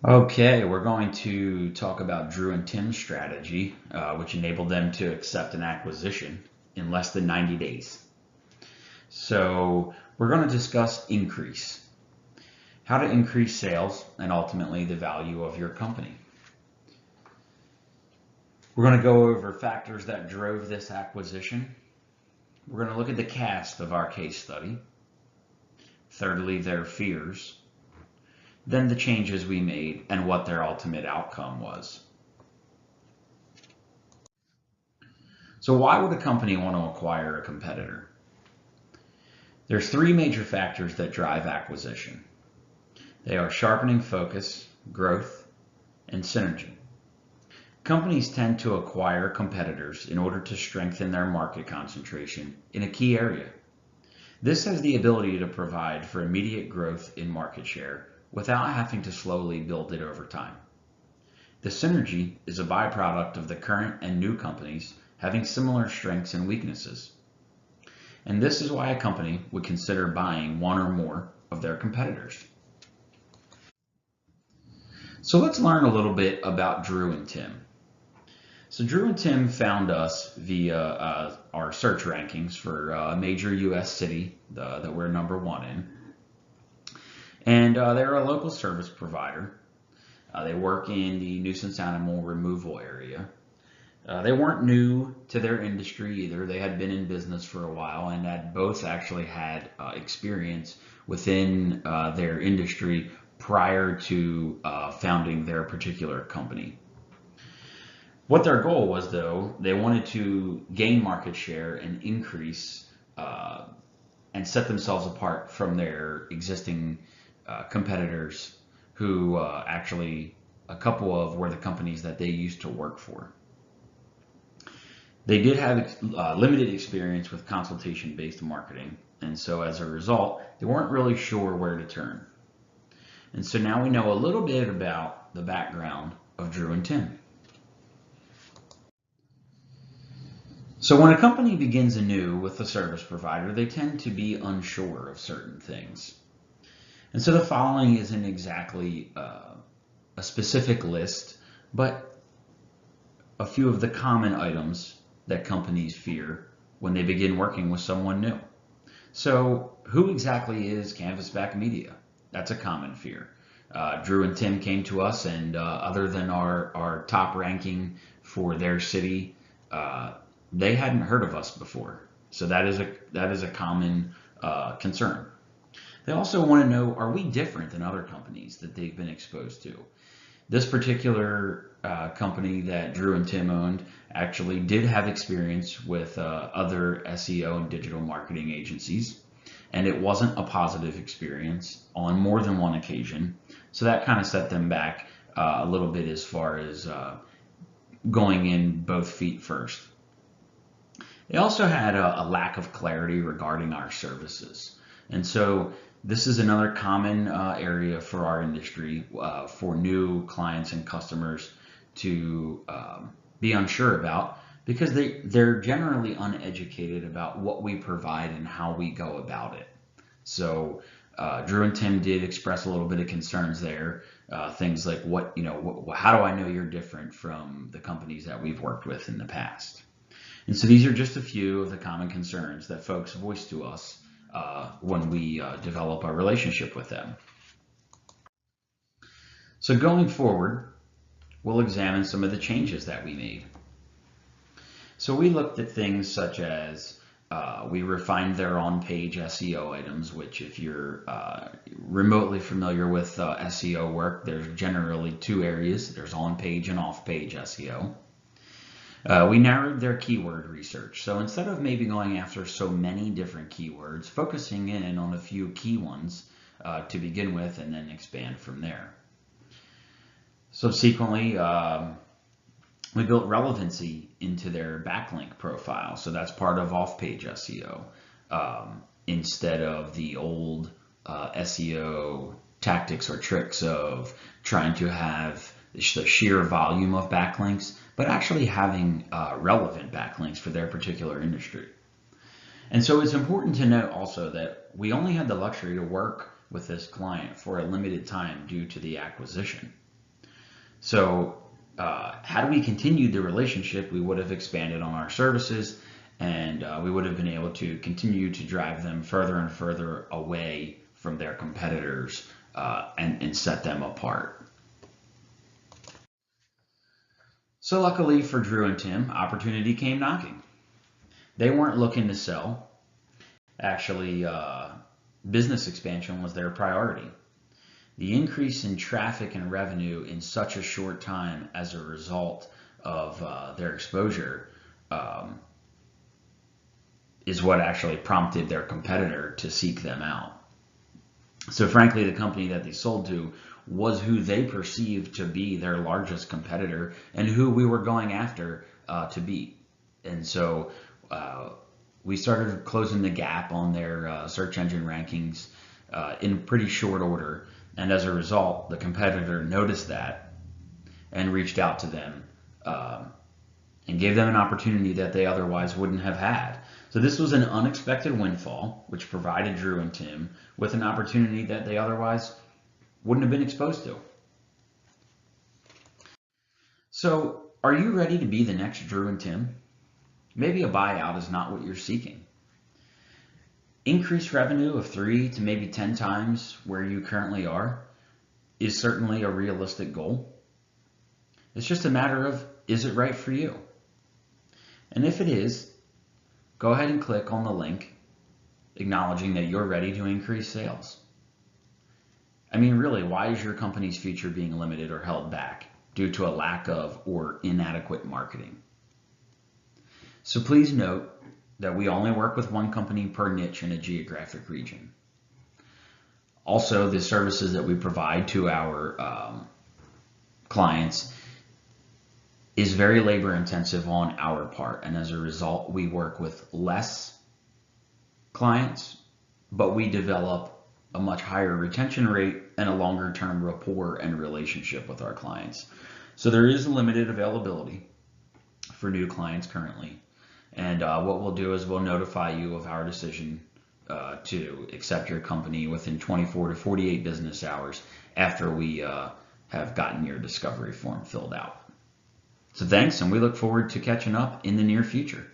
Okay, we're going to talk about Drew and Tim's strategy, which enabled them to accept an acquisition in less than 90 days. So, we're going to discuss increase, how to increase sales, and ultimately the value of your company. We're going to go over factors that drove this acquisition. We're going to look at the cast of our case study. Thirdly, their fears. Then the changes we made and what their ultimate outcome was. So why would a company want to acquire a competitor? There's three major factors that drive acquisition. They are sharpening focus, growth, and synergy. Companies tend to acquire competitors in order to strengthen their market concentration in a key area. This has the ability to provide for immediate growth in market share without having to slowly build it over time. The synergy is a byproduct of the current and new companies having similar strengths and weaknesses. And this is why a company would consider buying one or more of their competitors. So let's learn a little bit about Drew and Tim. So Drew and Tim found us via our search rankings for a major U.S. city that we're number one in. And they're a local service provider. They work in the nuisance animal removal area. They weren't new to their industry either. They had been in business for a while and had both actually had experience within their industry prior to founding their particular company. What their goal was, though, they wanted to gain market share and increase and set themselves apart from their existing competitors who actually, a couple of were the companies that they used to work for. They did have limited experience with consultation-based marketing, and so as a result, they weren't really sure where to turn. And so now we know a little bit about the background of Drew and Tim. So when a company begins anew with a service provider, they tend to be unsure of certain things. And so the following isn't exactly a specific list, but a few of the common items that companies fear when they begin working with someone new. So who exactly is Canvasback Media? That's a common fear. Drew and Tim came to us, and other than our top ranking for their city, they hadn't heard of us before. So that is a common concern. They also want to know, are we different than other companies that they've been exposed to? This particular company that Drew and Tim owned actually did have experience with other SEO and digital marketing agencies, and it wasn't a positive experience on more than one occasion. So that kind of set them back a little bit as far as going in both feet first. They also had a lack of clarity regarding our services. And so this is another common area for our industry for new clients and customers to be unsure about because they're generally uneducated about what we provide and how we go about it. So Drew and Tim did express a little bit of concerns there. Things like how do I know you're different from the companies that we've worked with in the past? And so these are just a few of the common concerns that folks voice to us when we develop a relationship with them. So going forward, we'll examine some of the changes that we made. So we looked at things such as we refined their on-page SEO items, which if you're remotely familiar with SEO work, there's generally two areas. There's on-page and off-page SEO. We narrowed their keyword research. So instead of maybe going after so many different keywords, focusing in on a few key ones to begin with and then expand from there. Subsequently, we built relevancy into their backlink profile. So that's part of off-page SEO instead of the old SEO tactics or tricks of trying to have the sheer volume of backlinks, but actually having relevant backlinks for their particular industry. And so it's important to note also that we only had the luxury to work with this client for a limited time due to the acquisition. So had we continued the relationship, we would have expanded on our services, and we would have been able to continue to drive them further and further away from their competitors and set them apart. So luckily for Drew and Tim, opportunity came knocking. They weren't looking to sell. Actually, business expansion was their priority. The increase in traffic and revenue in such a short time as a result of their exposure is what actually prompted their competitor to seek them out. So frankly, the company that they sold to was who they perceived to be their largest competitor and who we were going after to beat. And so we started closing the gap on their search engine rankings in pretty short order. And as a result, the competitor noticed that and reached out to them and gave them an opportunity that they otherwise wouldn't have had. So this was an unexpected windfall, which provided Drew and Tim with an opportunity that they otherwise wouldn't have been exposed to. So are you ready to be the next Drew and Tim? Maybe a buyout is not what you're seeking. Increased revenue of 3 to maybe 10 times where you currently are is certainly a realistic goal. It's just a matter of, is it right for you? And if it is, go ahead and click on the link acknowledging that you're ready to increase sales. I mean, really, why is your company's future being limited or held back due to a lack of or inadequate marketing? So please note that we only work with one company per niche in a geographic region. Also, the services that we provide to our clients is very labor intensive on our part, and as a result, we work with less clients, but we develop a much higher retention rate and a longer term rapport and relationship with our clients. So there is limited availability for new clients currently. And what we'll do is we'll notify you of our decision to accept your company within 24 to 48 business hours after we have gotten your discovery form filled out. So thanks, and we look forward to catching up in the near future.